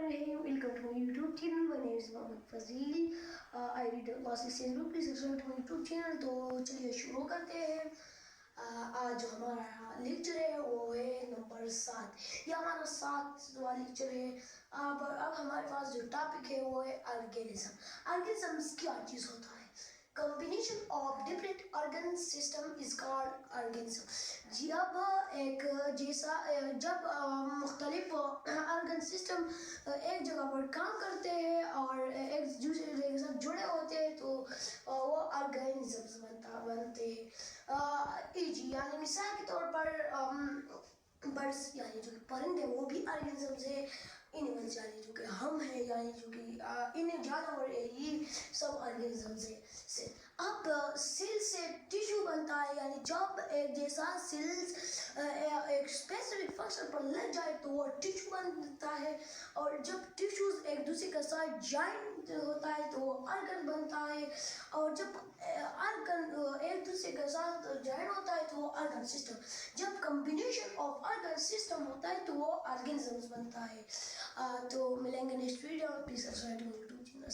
Bismillahirrahmanirrahim. Welcome to my YouTube channel. My name is Mohammed Fazil. I read class 6 book. Please subscribe to my YouTube channel. تو چلیے شروع کرتے ہیں. آج جو ہمارا لیکچر ہے وہ ہے نمبر 7. یہ ہمارا 7واں لیکچر ہے. اب ہمارے پاس جو ٹاپک ہے وہ ہے آرگینزم. آرگینزمس کیا چیز ہوتا ہے؟ combination of different organ system is called organism. جب ایک جیسا جب مختلف آرگن سسٹم ایک جگہ پر کام کرتے ہیں اور ایک دوسرے کے ساتھ جڑے ہوتے ہیں تو وہ آرگینزمز بنتے ہیں. یعنی مثال کے طور پر برڈس یعنی جو کہ پرندے وہ بھی آرگینزمز ہیں. اینیملز یعنی جو کہ ہم ہیں یعنی جو کہ ان جانور ہے یہ سب آرگینزمز ہیں. اب سیل سے ٹیشو بنتا ہے. یعنی جب ایک جیسا سیلز ایک اسپیسیفک فنکشن پر لگ جائے تو وہ ٹیشو بنتا ہے. اور جب ٹیشوز ایک دوسرے کے ساتھ جوائنٹ ہوتا ہے تو وہ آرگن بنتا ہے. اور جب آرگن ایک دوسرے کے ساتھ جوائن ہوتا ہے تو وہ آرگن سسٹم. جب کمبینیشن آف آرگن سسٹم ہوتا ہے تو وہ آرگینزمز بنتا ہے. تو ملیں گے next video. Please subscribe to my YouTube channel.